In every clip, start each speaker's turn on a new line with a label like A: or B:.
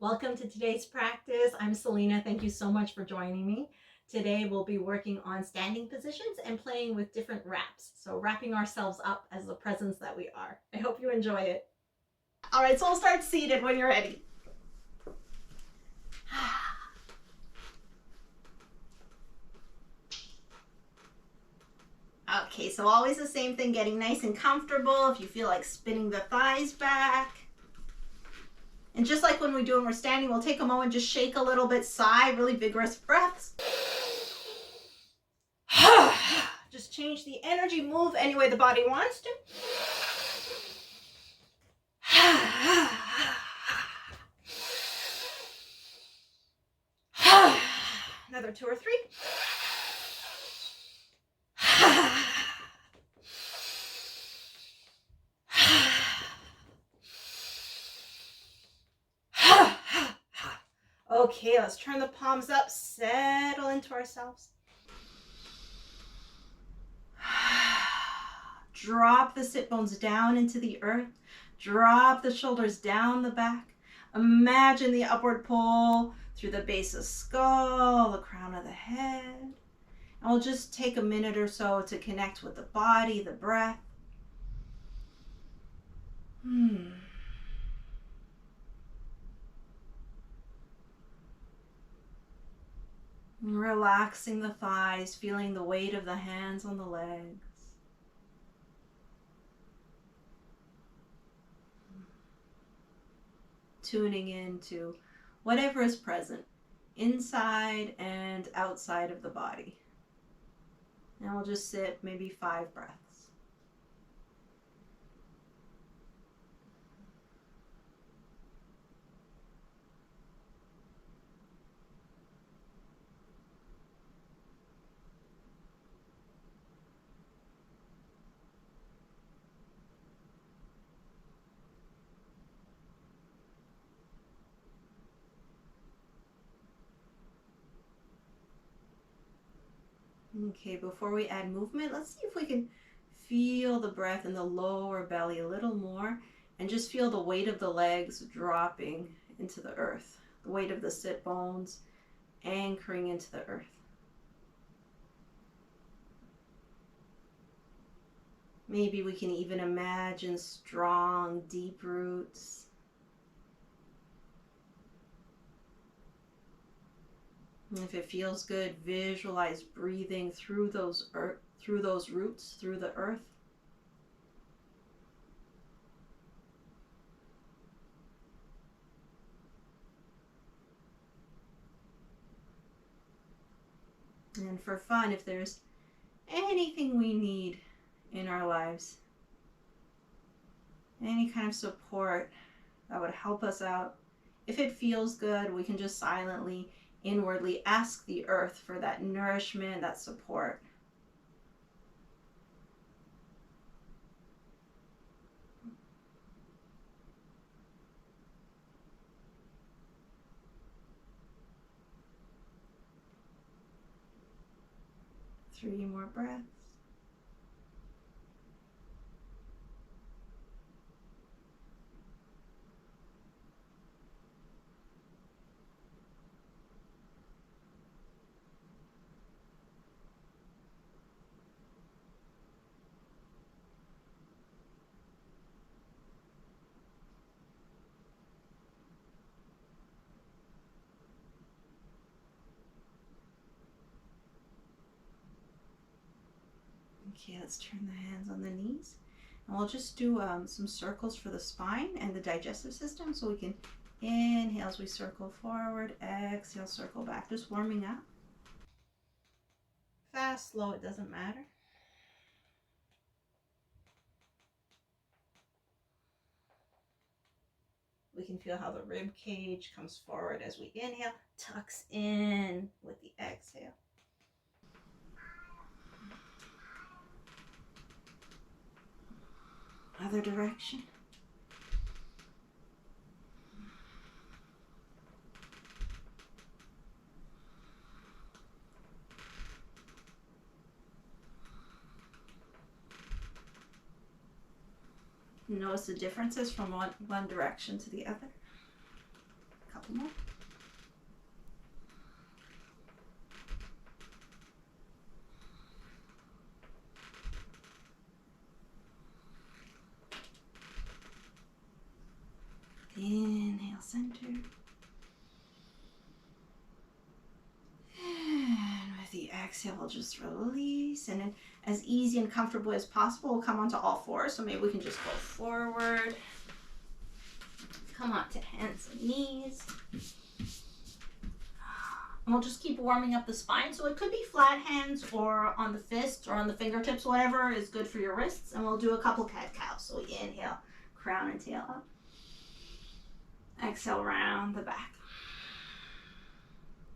A: Welcome to today's practice. I'm Selena. Thank you so much for joining me. Today we'll be working on standing positions and playing with different wraps. So wrapping ourselves up as the presence that we are. I hope you enjoy it.
B: All right, so we'll start seated when you're ready. Okay, so always the same thing, getting nice and comfortable. If you feel like spinning the thighs back. And just like when we're standing, we'll take a moment, just shake a little bit, sigh, really vigorous breaths. Just change the energy, move any way the body wants to. Another 2 or 3. Okay, let's turn the palms up, settle into ourselves. Drop the sit bones down into the earth. Drop the shoulders down the back. Imagine the upward pull through the base of the skull, the crown of the head. And we'll just take a minute or so to connect with the body, the breath. Relaxing the thighs, feeling the weight of the hands on the legs. Tuning into whatever is present inside and outside of the body. And we'll just sit maybe 5 breaths. Okay, before we add movement, let's see if we can feel the breath in the lower belly a little more and just feel the weight of the legs dropping into the earth, the weight of the sit bones anchoring into the earth. Maybe we can even imagine strong, deep roots. And if it feels good, visualize breathing through those roots, through the earth. And for fun, if there's anything we need in our lives, any kind of support that would help us out, if it feels good, we can just silently, inwardly ask the earth for that nourishment, that support. Three more breaths. Okay, let's turn the hands on the knees. And we'll just do some circles for the spine and the digestive system. So we can inhale as we circle forward, exhale, circle back, just warming up. Fast, slow, it doesn't matter. We can feel how the rib cage comes forward as we inhale, tucks in with the exhale. Other direction. Notice the differences from one direction to the other. A couple more. Inhale, center. And with the exhale, we'll just release. And then as easy and comfortable as possible, we'll come onto all fours. So maybe we can just go forward. Come onto hands and knees. And we'll just keep warming up the spine. So it could be flat hands or on the fists or on the fingertips, whatever is good for your wrists. And we'll do a couple cat-cows. So we inhale, crown and tail up. Exhale, round the back.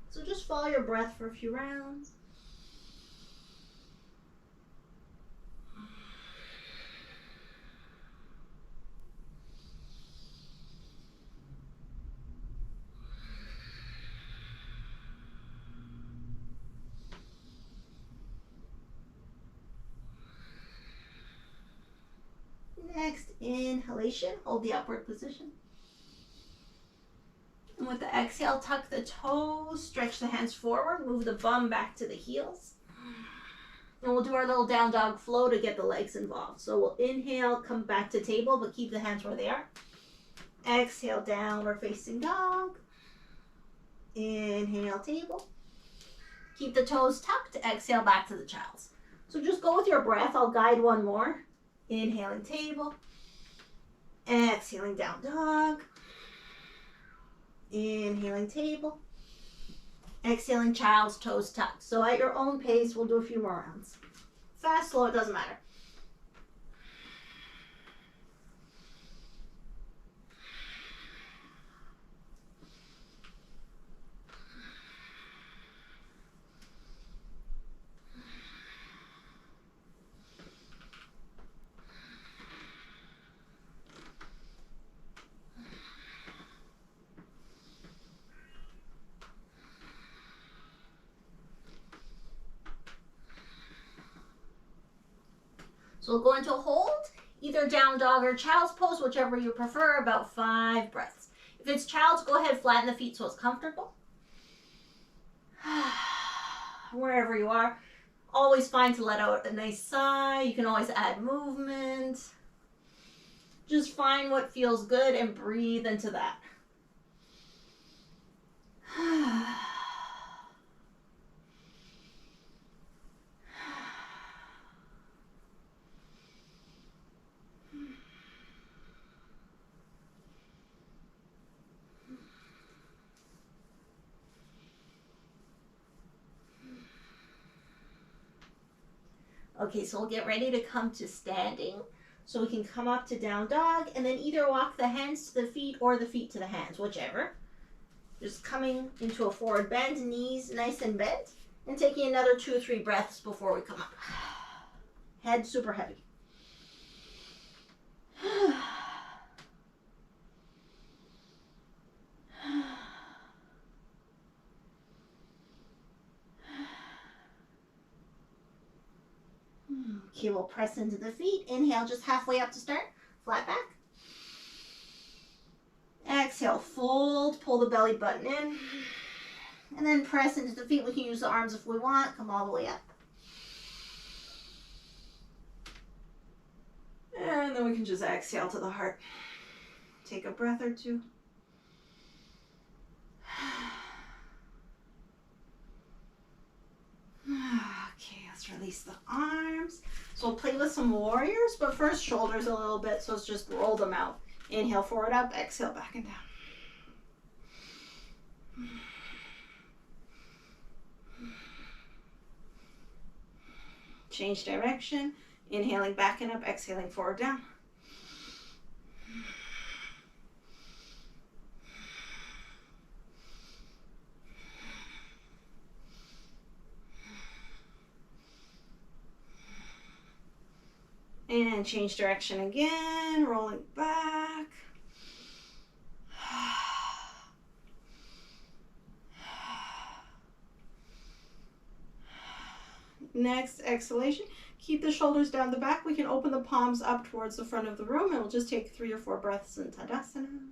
B: So just follow your breath for a few rounds. Next, inhalation, hold the upward position. And with the exhale, tuck the toes, stretch the hands forward, move the bum back to the heels. And we'll do our little down dog flow to get the legs involved. So we'll inhale, come back to table, but keep the hands where they are. Exhale, downward facing dog. Inhale, table. Keep the toes tucked, exhale back to the child's. So just go with your breath. I'll guide one more. Inhaling, table. Exhaling, down dog. Inhaling, table. Exhaling, child's, toes tucked. So at your own pace, we'll do a few more rounds. Fast, slow, it doesn't matter. So we'll go into a hold, either down dog or child's pose, whichever you prefer, about 5 breaths. If it's child's, go ahead, flatten the feet so it's comfortable. Wherever you are, always fine to let out a nice sigh. You can always add movement. Just find what feels good and breathe into that. Okay, so we'll get ready to come to standing. So we can come up to down dog and then either walk the hands to the feet or the feet to the hands, whichever. Just coming into a forward bend, knees nice and bent, and taking another 2 or 3 breaths before we come up. Head super heavy. Okay, we'll press into the feet. Inhale, just halfway up to start. Flat back. Exhale, fold, pull the belly button in. And then press into the feet. We can use the arms if we want. Come all the way up. And then we can just exhale to the heart. Take a breath or two. Okay, let's release the arms. So we'll play with some warriors, but first shoulders a little bit, so let's just roll them out. Inhale, forward up, exhale, back and down. Change direction. Inhaling back and up, exhaling forward down. And change direction again, rolling back. Next exhalation, keep the shoulders down the back. We can open the palms up towards the front of the room and we'll just take 3 or 4 breaths in Tadasana.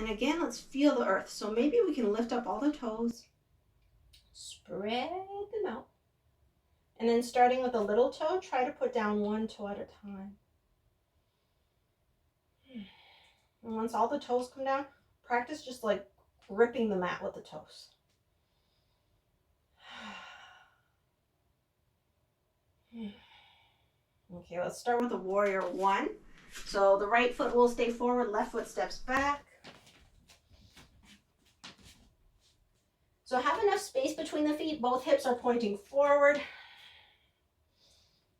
B: And again, let's feel the earth. So maybe we can lift up all the toes, spread them out. And then starting with a little toe, try to put down one toe at a time. And once all the toes come down, practice just like gripping the mat with the toes. Okay, let's start with a warrior one. So the right foot will stay forward, left foot steps back. So have enough space between the feet, both hips are pointing forward.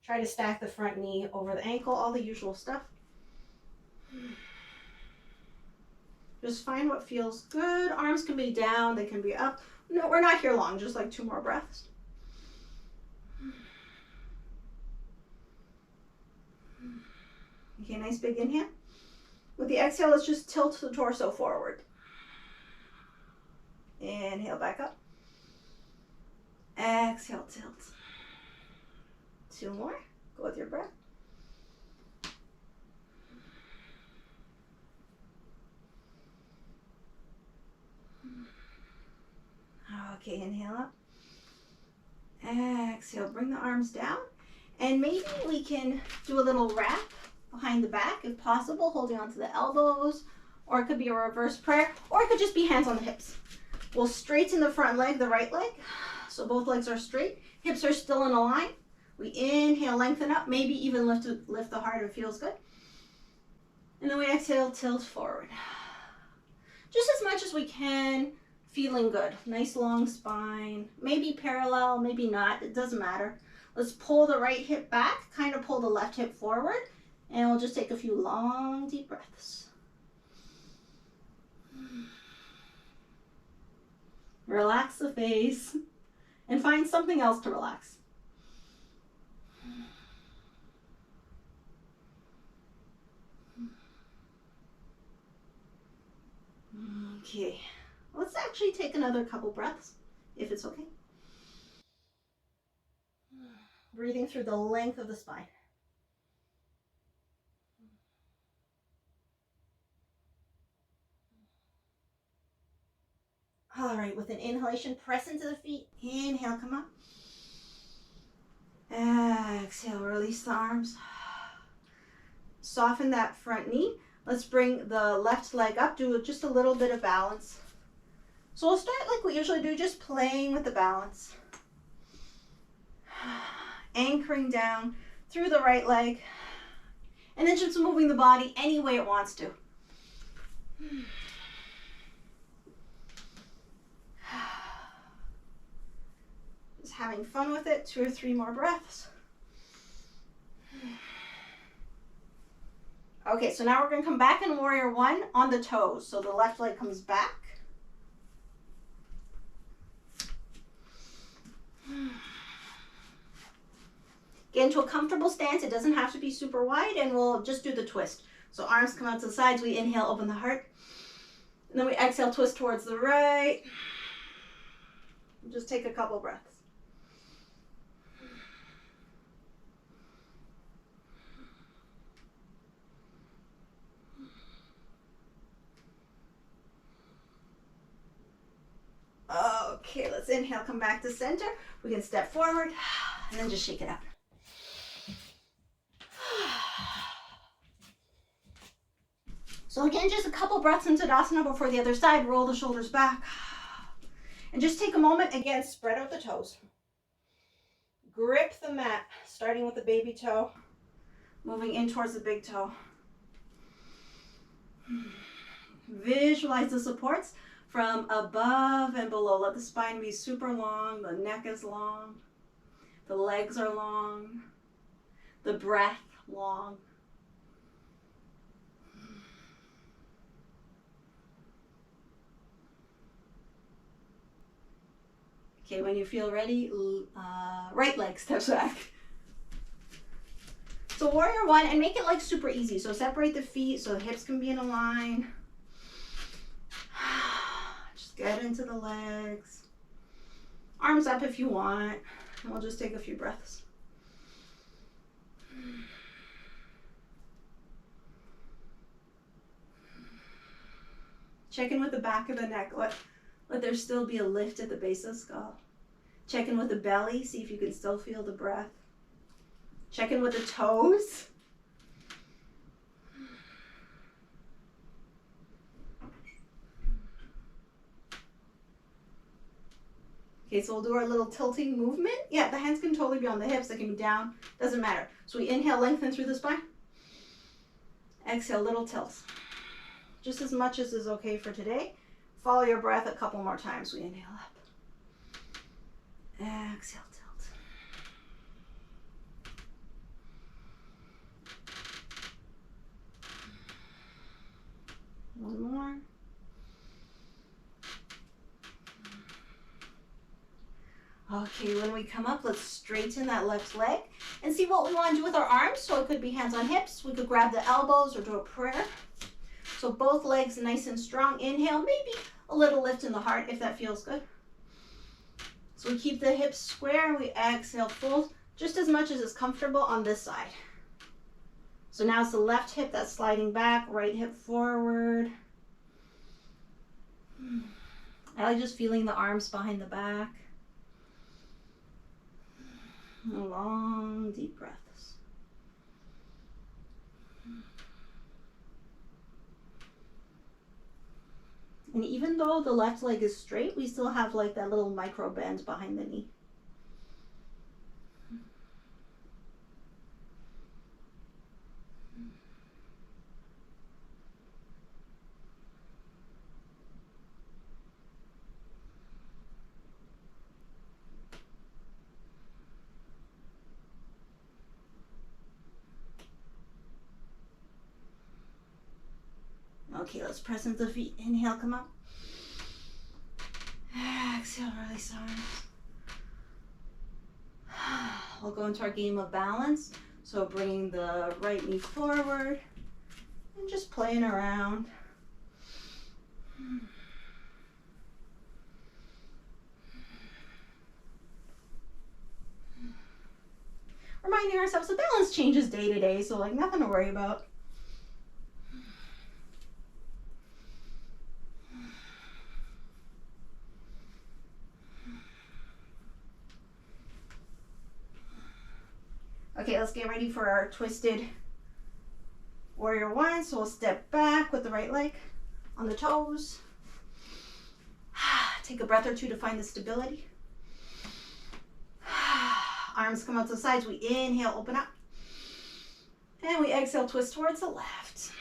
B: Try to stack the front knee over the ankle, all the usual stuff. Just find what feels good. Arms can be down, they can be up. No, we're not here long, just like 2 more breaths. Okay, nice big inhale. With the exhale, let's just tilt the torso forward. Inhale back up. Exhale, tilt. 2 more. Go with your breath. Okay, inhale up. Exhale, bring the arms down. And maybe we can do a little wrap behind the back if possible, holding onto the elbows, or it could be a reverse prayer, or it could just be hands on the hips. We'll straighten the front leg, the right leg, so both legs are straight, hips are still in a line. We inhale, lengthen up, maybe even lift the heart if it feels good. And then we exhale, tilt forward. Just as much as we can, feeling good. Nice long spine, maybe parallel, maybe not, it doesn't matter. Let's pull the right hip back, kind of pull the left hip forward, and we'll just take a few long, deep breaths. Relax the face and find something else to relax. Okay, let's actually take another couple breaths, if it's okay. Breathing through the length of the spine. All right, with an inhalation, press into the feet. Inhale, come up. Exhale, release the arms. Soften that front knee. Let's bring the left leg up, do just a little bit of balance. So we'll start like we usually do, just playing with the balance. Anchoring down through the right leg. And then just moving the body any way it wants to. Just having fun with it, 2 or 3 more breaths. Okay, so now we're going to come back in warrior one on the toes. So the left leg comes back. Get into a comfortable stance. It doesn't have to be super wide, and we'll just do the twist. So arms come out to the sides. We inhale, open the heart. And then we exhale, twist towards the right. Just take a couple breaths. Okay, let's inhale, come back to center. We can step forward and then just shake it out. So again, just a couple breaths into Tadasana before the other side. Roll the shoulders back. And just take a moment, again, spread out the toes. Grip the mat, starting with the baby toe, moving in towards the big toe. Visualize the supports from above and below. Let the spine be super long, the neck is long, the legs are long, the breath long. Okay, when you feel ready, right leg steps back. So warrior one, and make it like super easy. So separate the feet so the hips can be in a line. Just get into the legs. Arms up if you want. And we'll just take a few breaths. Check in with the back of the neck. Let there still be a lift at the base of the skull. Check in with the belly. See if you can still feel the breath. Check in with the toes. Okay, so we'll do our little tilting movement. Yeah, the hands can totally be on the hips. They can be down. Doesn't matter. So we inhale, lengthen through the spine. Exhale, little tilts. Just as much as is okay for today. Follow your breath a couple more times. We inhale up. Exhale, tilt. One more. Okay, when we come up, let's straighten that left leg and see what we want to do with our arms. So it could be hands on hips. We could grab the elbows or do a prayer. So both legs nice and strong. Inhale, maybe a little lift in the heart if that feels good. So we keep the hips square. We exhale, fold just as much as is comfortable on this side. So now it's the left hip that's sliding back, right hip forward. I like just feeling the arms behind the back. Long, deep breaths. And even though the left leg is straight, we still have like that little micro bend behind the knee. Okay, let's press into the feet. Inhale, come up. Exhale, release arms. We'll go into our game of balance. So bringing the right knee forward and just playing around. Reminding ourselves the balance changes day to day, so like nothing to worry about. Okay, let's get ready for our twisted warrior one. So we'll step back with the right leg on the toes. Take a breath or two to find the stability. Arms come out to the sides. We inhale, open up. And we exhale, twist towards the left.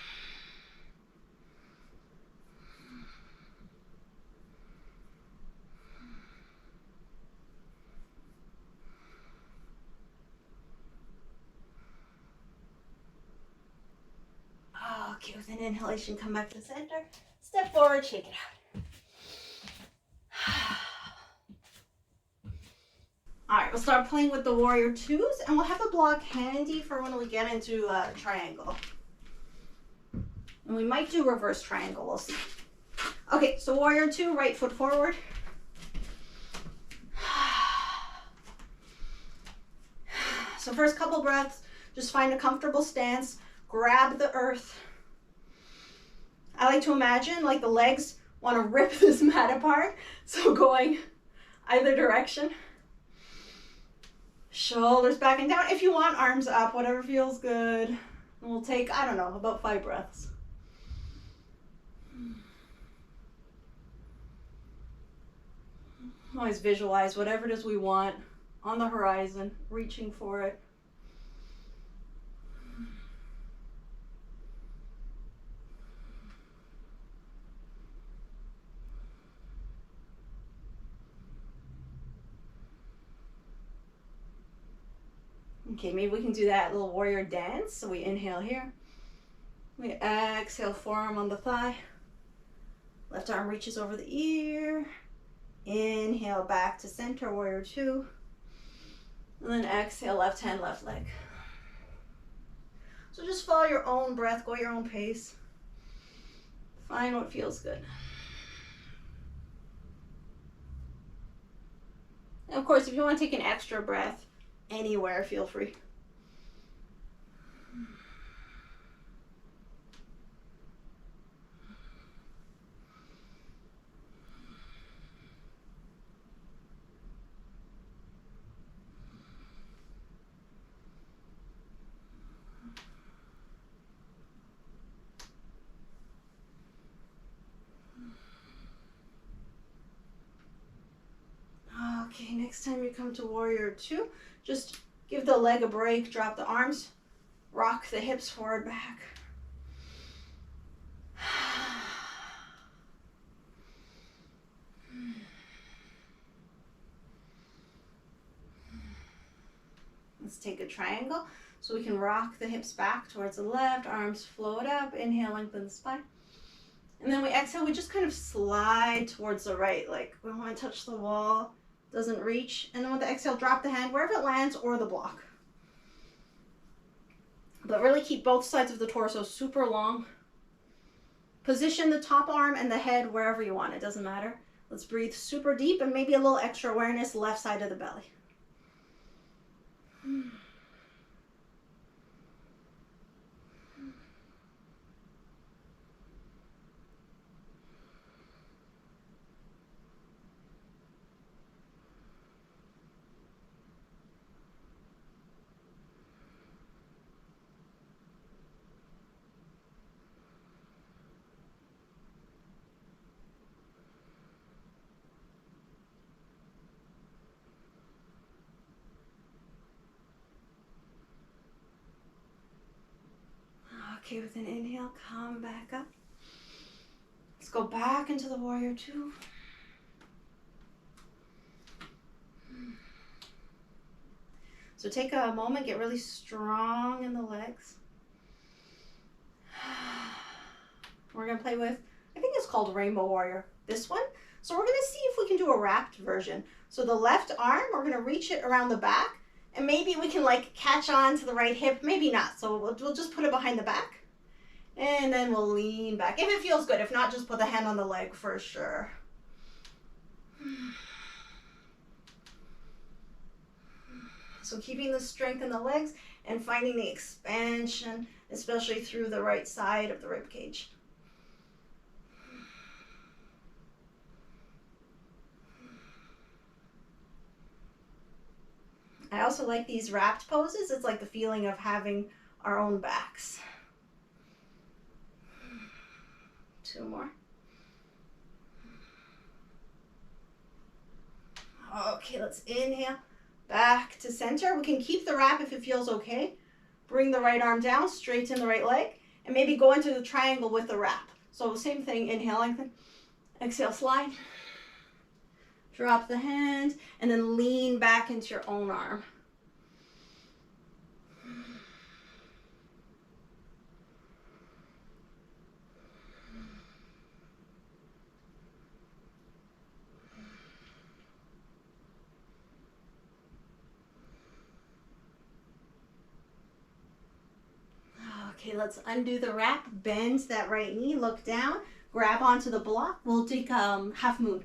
B: Okay, with an inhalation, come back to center. Step forward, shake it out. All right, we'll start playing with the warrior twos, and we'll have a block handy for when we get into a triangle. And we might do reverse triangle, we'll see. Okay, so warrior two, right foot forward. So first couple breaths, just find a comfortable stance, grab the earth. I like to imagine like the legs want to rip this mat apart, so going either direction. Shoulders back and down. If you want, arms up, whatever feels good. And we'll take, I don't know, about 5 breaths. Always visualize whatever it is we want on the horizon, reaching for it. Okay, maybe we can do that little warrior dance. So we inhale here. We exhale, forearm on the thigh. Left arm reaches over the ear. Inhale back to center, warrior two. And then exhale, left hand, left leg. So just follow your own breath, go your own pace. Find what feels good. And of course, if you want to take an extra breath anywhere, feel free. Next time you come to warrior two, just give the leg a break, drop the arms, rock the hips forward, back. Let's take a triangle. So we can rock the hips back towards the left, arms float up, inhale, lengthen the spine. And then we exhale, we just kind of slide towards the right, like we don't want to touch the wall, doesn't reach. And then with the exhale, drop the hand wherever it lands or the block. But really keep both sides of the torso super long. Position the top arm and the head wherever you want, it doesn't matter. Let's breathe super deep and maybe a little extra awareness left side of the belly. Okay, with an inhale, come back up. Let's go back into the warrior two. So take a moment, get really strong in the legs. We're gonna play with, I think it's called Rainbow Warrior, this one. So we're gonna see if we can do a wrapped version. So the left arm, we're gonna reach it around the back, and maybe we can like catch on to the right hip, maybe not. So we'll just put it behind the back. And then we'll lean back. If it feels good, if not, just put the hand on the leg for sure. So keeping the strength in the legs and finding the expansion, especially through the right side of the rib cage. I also like these wrapped poses. It's like the feeling of having our own backs. Two more. Okay, let's inhale, back to center. We can keep the wrap if it feels okay. Bring the right arm down, straighten the right leg, and maybe go into the triangle with the wrap. So same thing, inhale, lengthen, exhale, slide. Drop the hand, and then lean back into your own arm. Okay, let's undo the wrap, bend that right knee, look down, grab onto the block. We'll take half moon.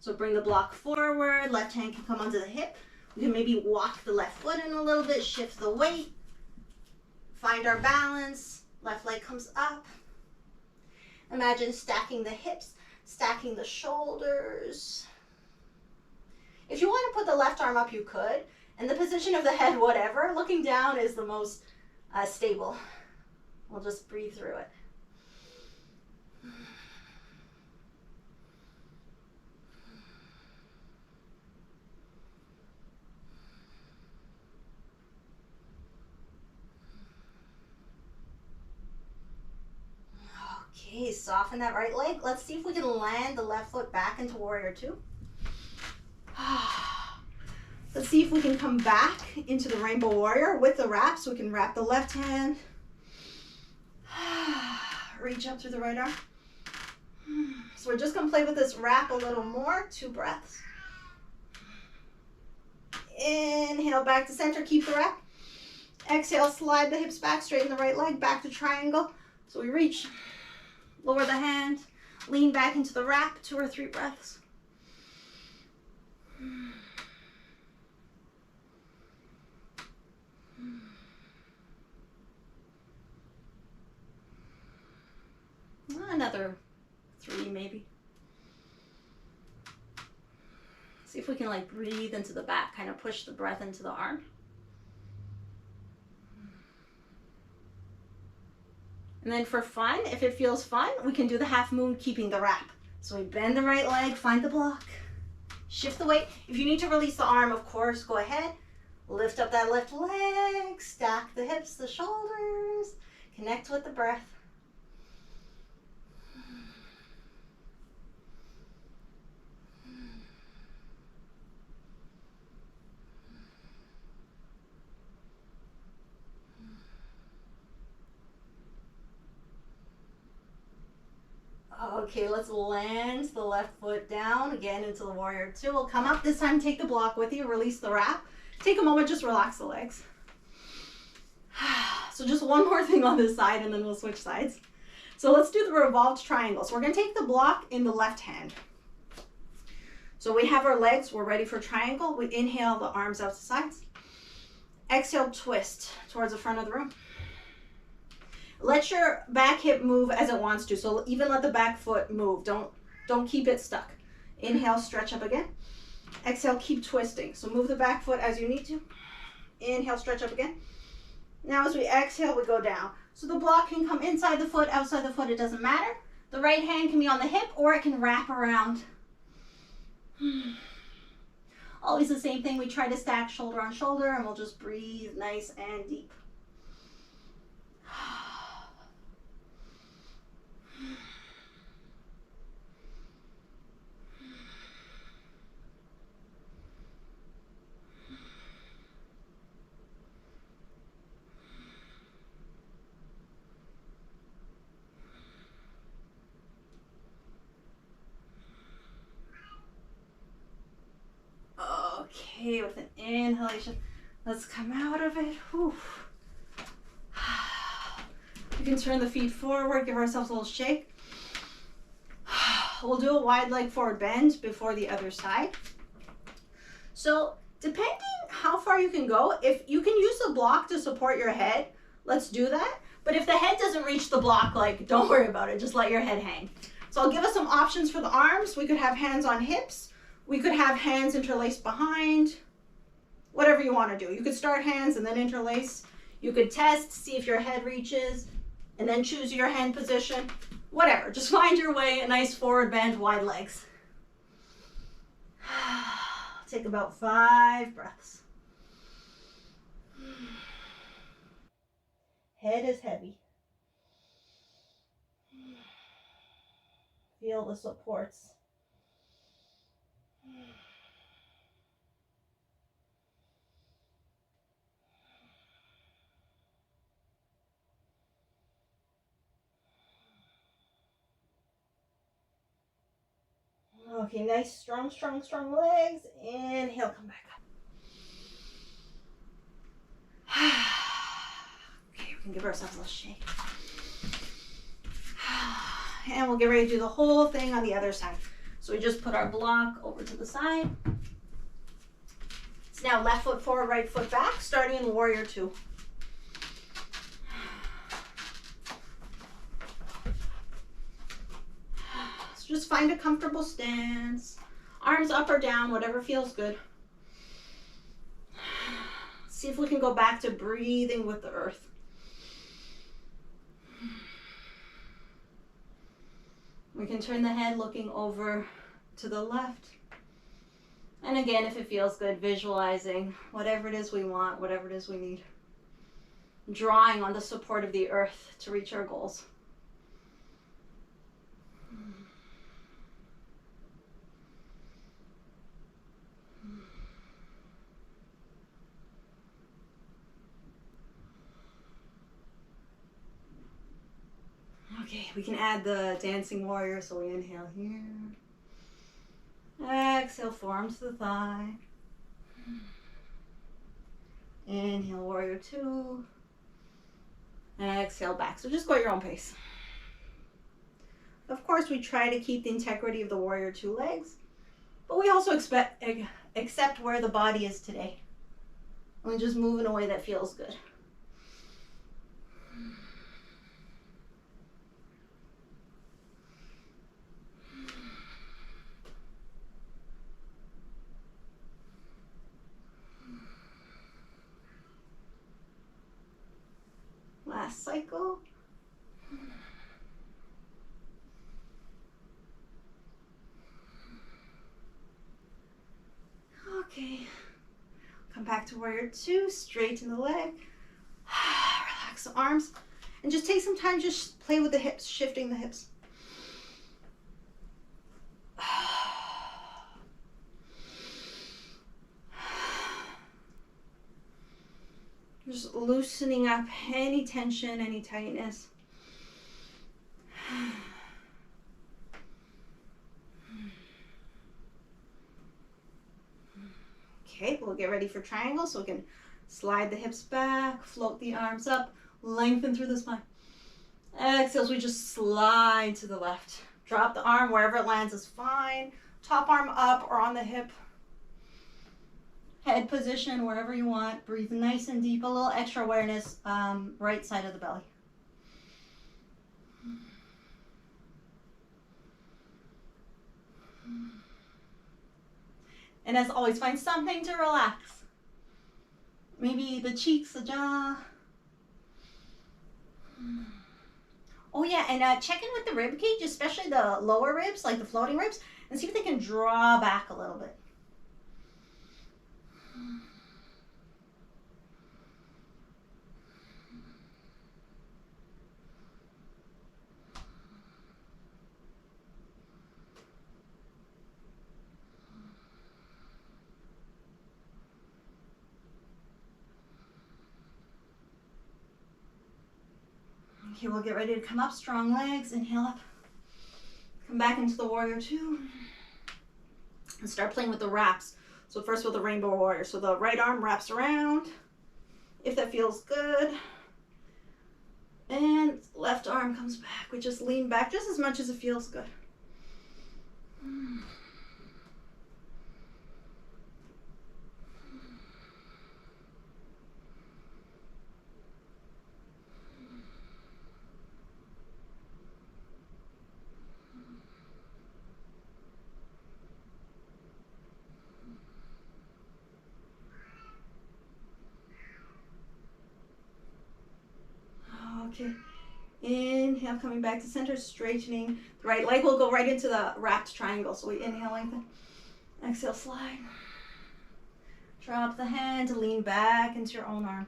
B: So bring the block forward, left hand can come onto the hip. We can maybe walk the left foot in a little bit, shift the weight, find our balance, left leg comes up. Imagine stacking the hips, stacking the shoulders. If you want to put the left arm up, you could. And the position of the head, whatever, looking down is the most stable. We'll just breathe through it. Okay, soften that right leg. Let's see if we can land the left foot back into warrior two. Let's see if we can come back into the rainbow warrior with the wrap. So we can wrap the left hand. Reach up through the right arm. So we're just gonna play with this wrap a little more. 2 breaths. Inhale back to center, keep the wrap. Exhale, slide the hips back, straighten the right leg, back to triangle. So we reach, lower the hand, lean back into the wrap, 2 or 3 breaths. Another 3 maybe. See if we can like breathe into the back, kind of push the breath into the arm. And then for fun, if it feels fun, we can do the half moon keeping the wrap. So we bend the right leg, find the block. Shift the weight. If you need to release the arm, of course, go ahead. Lift up that left leg, stack the hips, the shoulders, connect with the breath. Okay, let's land the left foot down again into the warrior two. We'll come up. This time take the block with you, release the wrap. Take a moment, just relax the legs. So just one more thing on this side and then we'll switch sides. So let's do the revolved triangle. So we're gonna take the block in the left hand. So we have our legs, we're ready for triangle. We inhale, the arms out to sides. Exhale, twist towards the front of the room. Let your back hip move as it wants to. So even let the back foot move. Don't keep it stuck. Inhale, stretch up again. Exhale, keep twisting. So move the back foot as you need to. Inhale, stretch up again. Now as we exhale, we go down. So the block can come inside the foot, outside the foot, it doesn't matter. The right hand can be on the hip or it can wrap around. Always the same thing. We try to stack shoulder on shoulder and we'll just breathe nice and deep. Okay, with an inhalation, let's come out of it. Whew. You can turn the feet forward, give ourselves a little shake. We'll do a wide leg forward bend before the other side. So depending how far you can go, if you can use the block to support your head, let's do that. But if the head doesn't reach the block, like, don't worry about it, just let your head hang. So I'll give us some options for the arms. We could have hands on hips. We could have hands interlaced behind, whatever you want to do. You could start hands and then interlace. You could test, see if your head reaches, and then choose your hand position. Whatever, just find your way, a nice forward bend, wide legs. Take about 5 breaths. Head is heavy. Feel the supports. Okay, nice, strong legs. Inhale, come back up. Okay, we can give ourselves a little shake. And we'll get ready to do the whole thing on the other side. So we just put our block over to the side. It's now left foot forward, right foot back, starting in warrior two. Just find a comfortable stance. Arms up or down, whatever feels good. See if we can go back to breathing with the earth. We can turn the head looking over to the left. And again, if it feels good, visualizing whatever it is we want, whatever it is we need. Drawing on the support of the earth to reach our goals. Okay, we can add the dancing warrior, so we inhale here. Exhale, forearms to the thigh. Inhale, warrior two. Exhale, back. So just go at your own pace. Of course, we try to keep the integrity of the warrior two legs, but we also accept where the body is today. And just move in a way that feels good. Last cycle. to warrior two. Straighten the leg. Relax the arms. And just take some time, just play with the hips, shifting the hips. Just loosening up any tension, any tightness. Okay, we'll get ready for triangle, so we can slide the hips back, float the arms up, lengthen through the spine. Exhale, so we just slide to the left. Drop the arm wherever it lands is fine. Top arm up or on the hip. Head position, wherever you want. Breathe nice and deep. A little extra awareness, right side of the belly. And as always, find something to relax. Maybe the cheeks, the jaw. Oh yeah, and check in with the rib cage, especially the lower ribs, like the floating ribs, and see if they can draw back a little bit. Okay, we'll get ready to come up, strong legs, inhale up. Come back into the warrior two. And start playing with the wraps. So first with the rainbow warrior. So the right arm wraps around, if that feels good. And left arm comes back. We just lean back just as much as it feels good. Okay, inhale, coming back to center, straightening. The right leg will go right into the wrapped triangle. So we inhale, lengthen. Exhale, slide. Drop the hand, lean back into your own arm.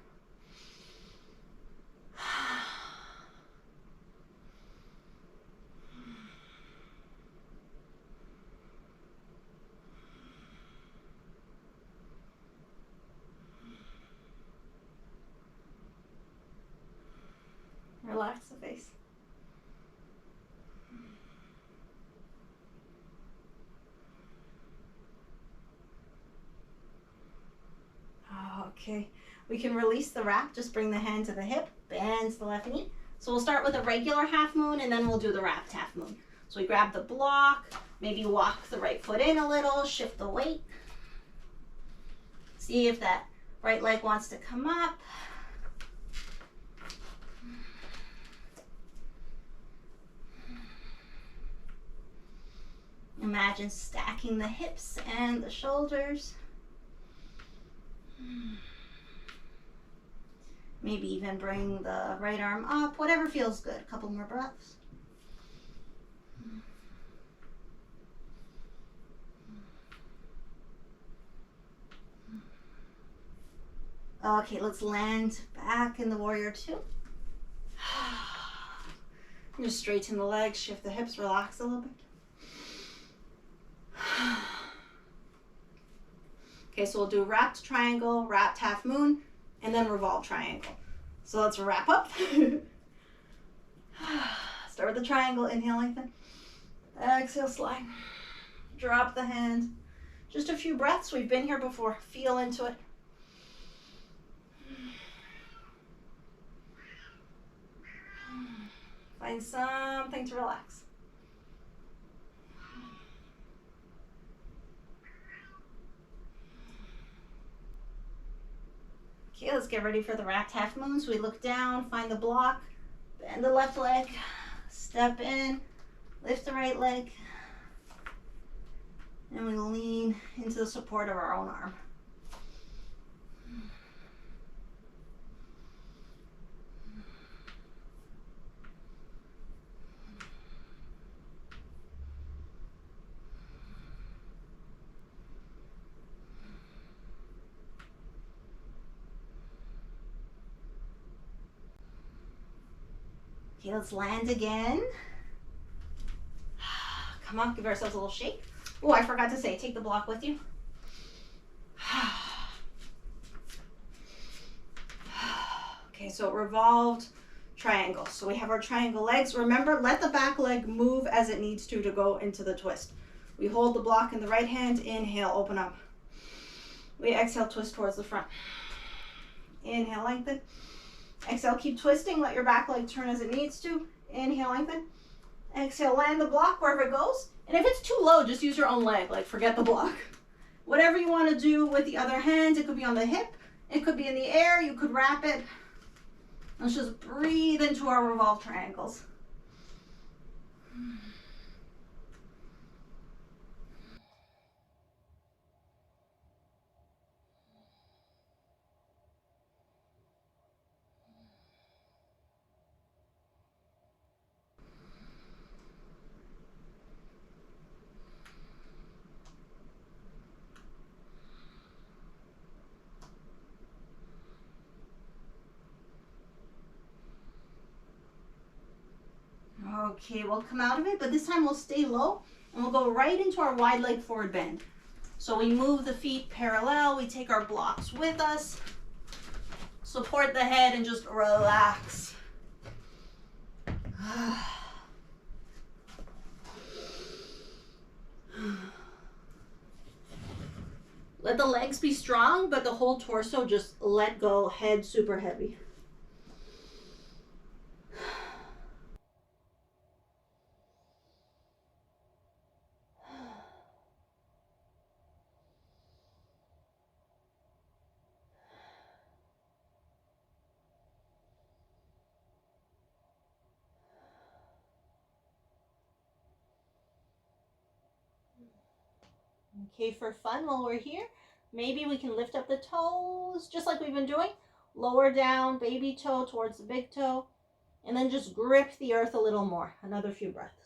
B: Relax the face. Okay, we can release the wrap. Just bring the hand to the hip, bends the left knee. So we'll start with a regular half moon and then we'll do the wrapped half moon. So we grab the block, maybe walk the right foot in a little, shift the weight. See if that right leg wants to come up. Imagine stacking the hips and the shoulders. Maybe even bring the right arm up, whatever feels good. A couple more breaths. Okay, let's land back in the warrior two. Just straighten the legs, shift the hips, relax a little bit. Okay, so we'll do wrapped triangle, wrapped half moon, and then revolved triangle. So let's wrap up. Start with the triangle, inhale, lengthen. Exhale, slide. Drop the hand. Just a few breaths. We've been here before. Feel into it. Find something to relax. Okay, let's get ready for the wrapped half moon. So we look down, find the block, bend the left leg, step in, lift the right leg, and we lean into the support of our own arm. Okay, let's land again. Come on, give ourselves a little shake. Oh, I forgot to say, take the block with you. Okay, so revolved triangle. So we have our triangle legs. Remember, let the back leg move as it needs to go into the twist. We hold the block in the right hand. Inhale, open up. We exhale, twist towards the front. Inhale, lengthen. Exhale, keep twisting. Let your back leg turn as it needs to. Inhale, lengthen. Exhale, land the block wherever it goes. And if it's too low, just use your own leg. Like, forget the block. Whatever you want to do with the other hand. It could be on the hip. It could be in the air. You could wrap it. Let's just breathe into our revolved triangles. Okay, we'll come out of it, but this time we'll stay low and we'll go right into our wide leg forward bend. So we move the feet parallel, we take our blocks with us, support the head and just relax. Let the legs be strong, but the whole torso just let go, head super heavy. Okay, for fun while we're here, maybe we can lift up the toes just like we've been doing. Lower down, baby toe towards the big toe, and then just grip the earth a little more. Another few breaths.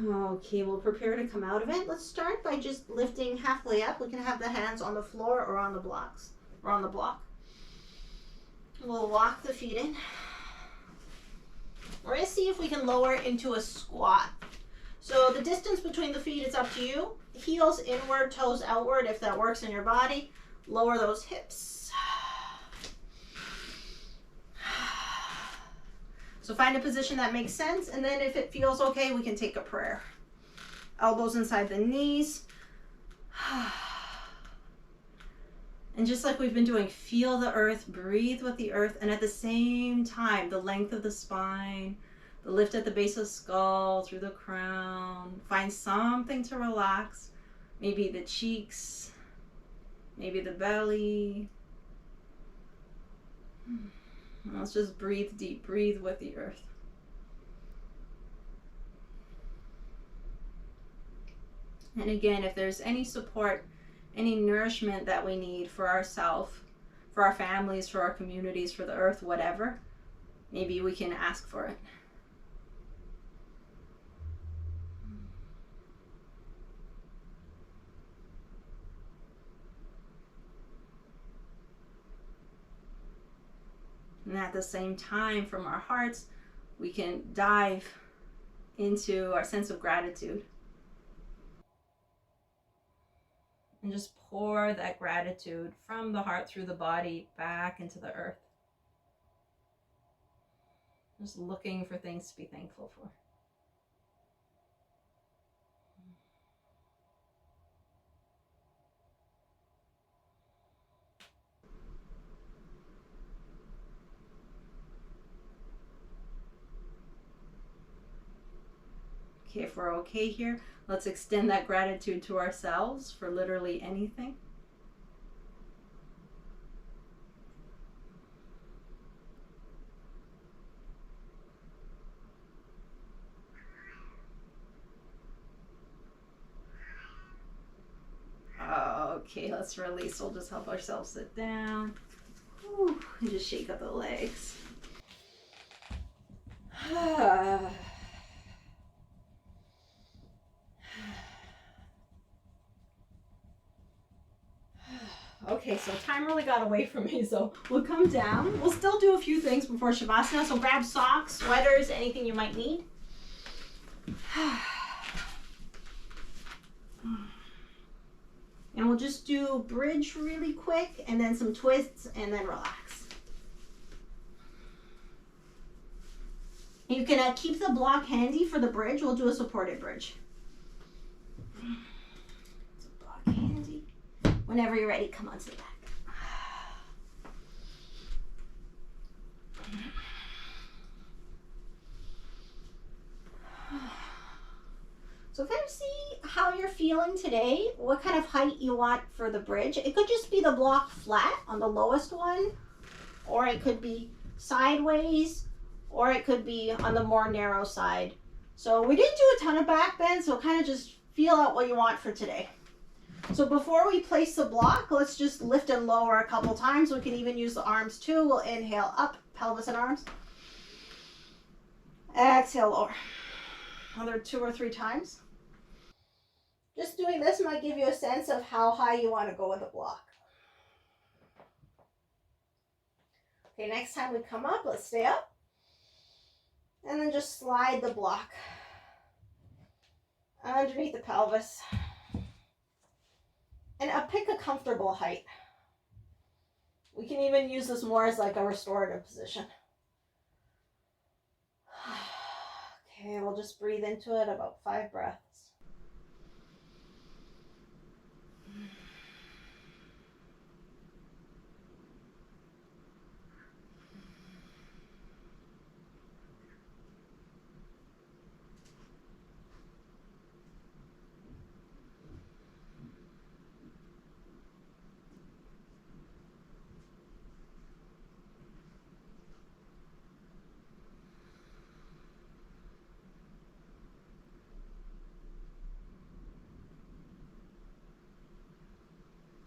B: Okay, we'll prepare to come out of it. Let's start by just lifting halfway up. We can have the hands on the floor or on the blocks, or on the block. We'll walk the feet in. We're going to see if we can lower into a squat. So the distance between the feet is up to you. Heels inward, toes outward if that works in your body. Lower those hips. So find a position that makes sense, and then if it feels okay, we can take a prayer. Elbows inside the knees. And just like we've been doing, feel the earth, breathe with the earth, and at the same time, the length of the spine, the lift at the base of the skull, through the crown. Find something to relax. Maybe the cheeks, maybe the belly. Let's just breathe deep, breathe with the earth. And again, if there's any support, any nourishment that we need for ourselves, for our families, for our communities, for the earth, whatever, maybe we can ask for it. And at the same time, from our hearts, we can dive into our sense of gratitude. And just pour that gratitude from the heart through the body back into the earth. Just looking for things to be thankful for. Okay, if we're okay here, let's extend that gratitude to ourselves for literally anything. Okay, let's release. We'll just help ourselves sit down. Whew, and just shake up the legs.
A: Okay, so time really got away from me, so
B: We'll come down. We'll still do a few things before Shavasana, so grab socks, sweaters, anything you might need. And we'll just do bridge really quick, and then some twists, and then relax. You can keep the block handy for the bridge. We'll do a supported bridge. So block handy. Whenever you're ready, come onto the back. So kind of see how you're feeling today, what kind of height you want for the bridge. It could just be the block flat on the lowest one, or it could be sideways, or it could be on the more narrow side. So we didn't do a ton of back bend, so kind of just feel out what you want for today. So before we place the block, let's just lift and lower a couple times. We can even use the arms too. We'll inhale up, pelvis and arms. Exhale, lower. Another 2 or 3 times. Just doing this might give you a sense of how high you want to go with the block. Okay, next time we come up, let's stay up. And then just slide the block underneath the pelvis. And pick a comfortable height. We can even use this more as like a restorative position. Okay, we'll just breathe into it about 5 breaths.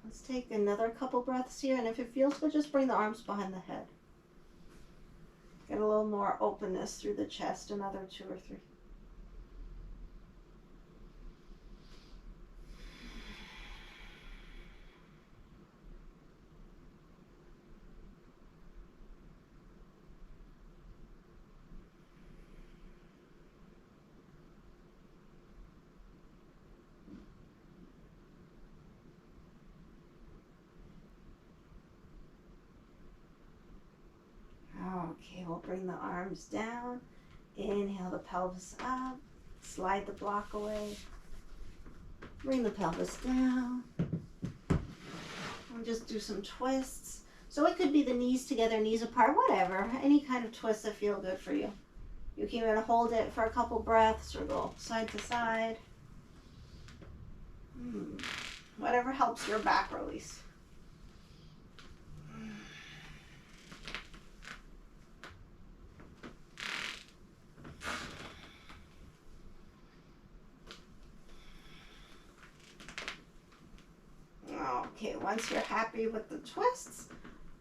B: Let's take another couple breaths here, and if it feels good, just bring the arms behind the head. Get a little more openness through the chest, another 2 or 3. Okay, we'll bring the arms down. Inhale the pelvis up. Slide the block away. Bring the pelvis down. And just do some twists. So it could be the knees together, knees apart, whatever. Any kind of twist that feel good for you. You can even hold it for a couple breaths or go side to side. Whatever helps your back release. Okay, once you're happy with the twists,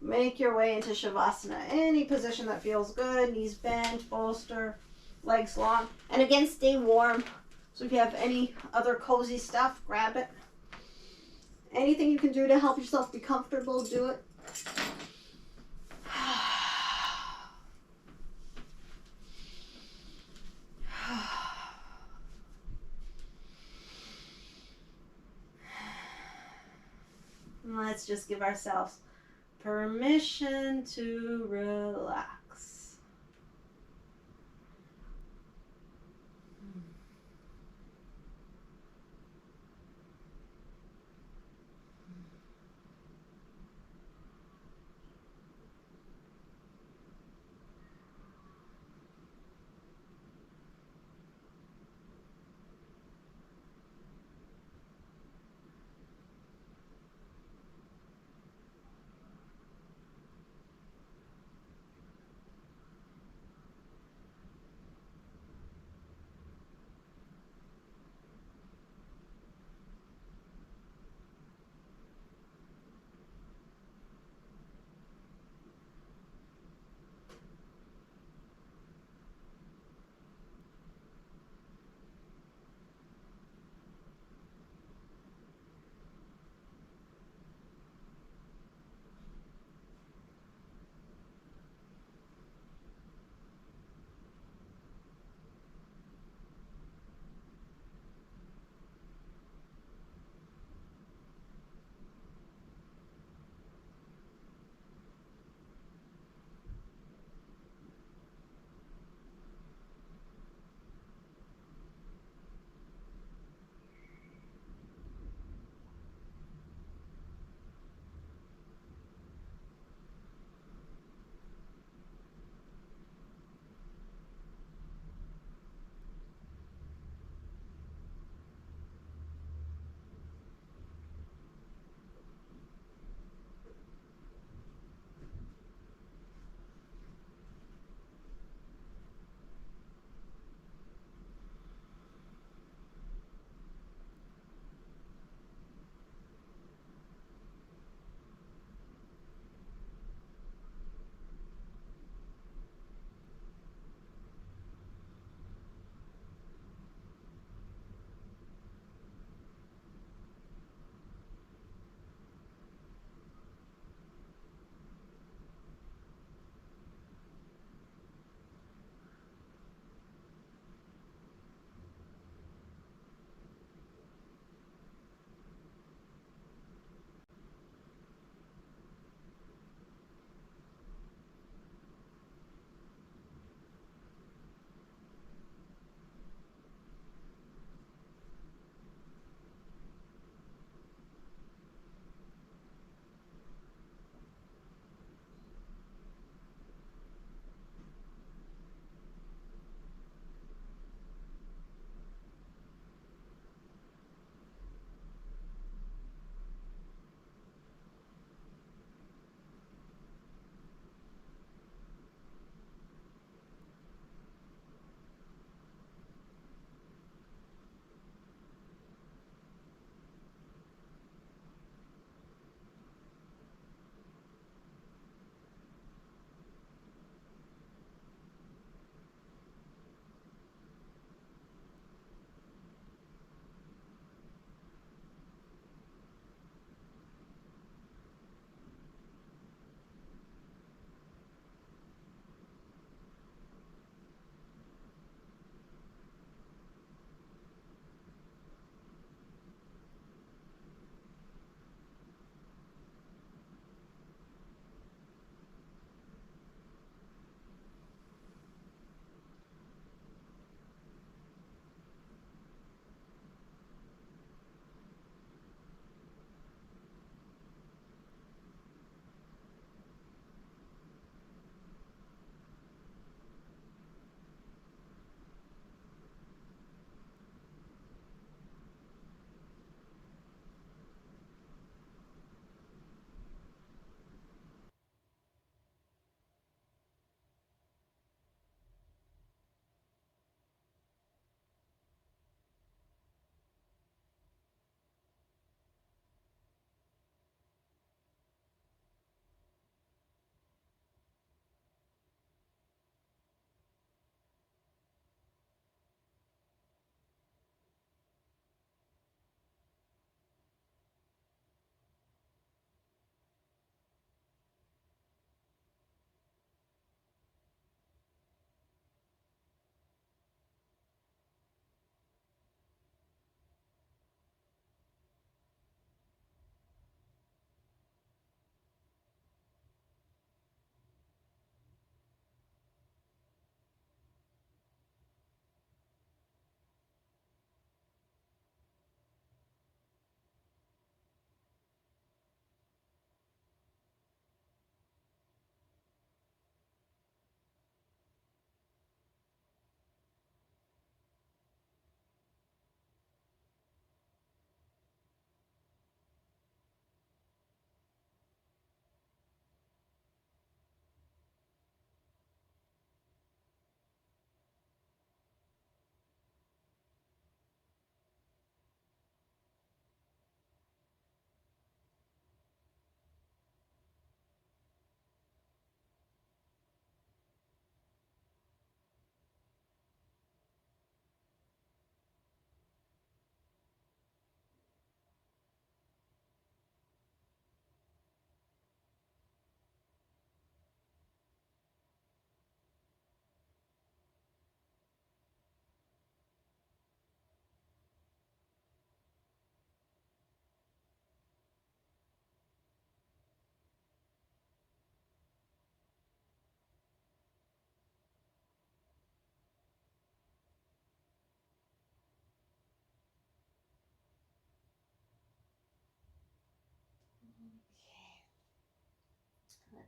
B: make your way into Shavasana. Any position that feels good, knees bent, bolster, legs long. And again, stay warm. So if you have any other cozy stuff, grab it. Anything you can do to help yourself be comfortable, do it. Let's just give ourselves permission to relax.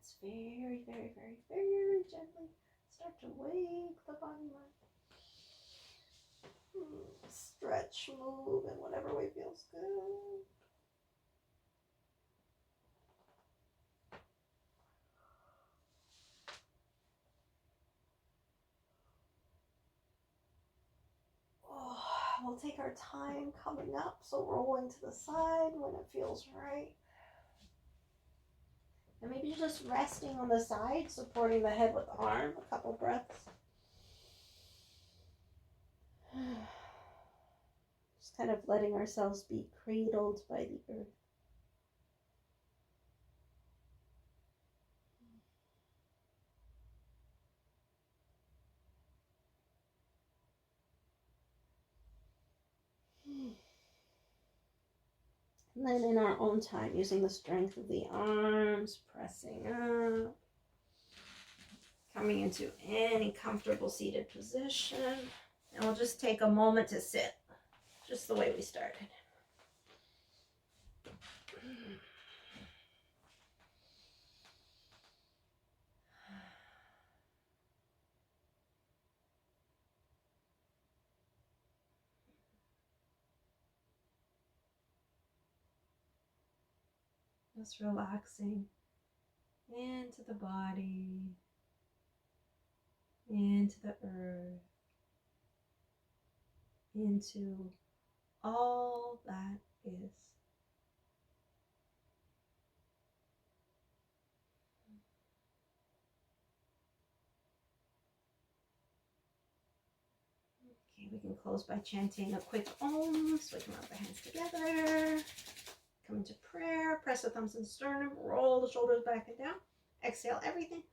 A: Let's very, very, very, very gently start to wake the body mind. Stretch, move in whatever way feels good. Oh, we'll take our time coming up, so rolling to the side when it feels right. And maybe just resting on the side, supporting the head with the arm, a couple breaths. Just kind of letting ourselves be cradled by the earth. And then in our own time, using the strength of the arms, pressing up, coming into any comfortable seated position. And we'll just take a moment to sit, just the way we started. Just relaxing into the body, into the earth, into all that is. Okay, we can close by chanting a quick Om, so we can rub the hands together. Come into prayer, press the thumbs and sternum, roll the shoulders back and down. Exhale everything.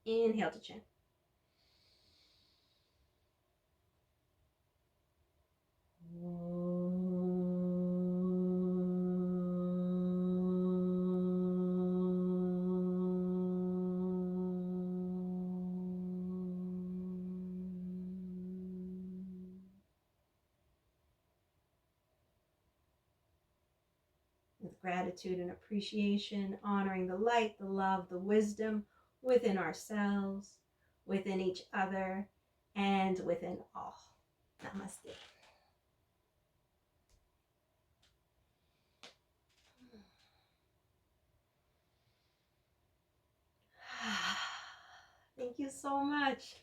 A: Inhale to chant. With gratitude and appreciation, honoring the light, the love, the wisdom within ourselves, within each other, and within all. Namaste. Thank you so much.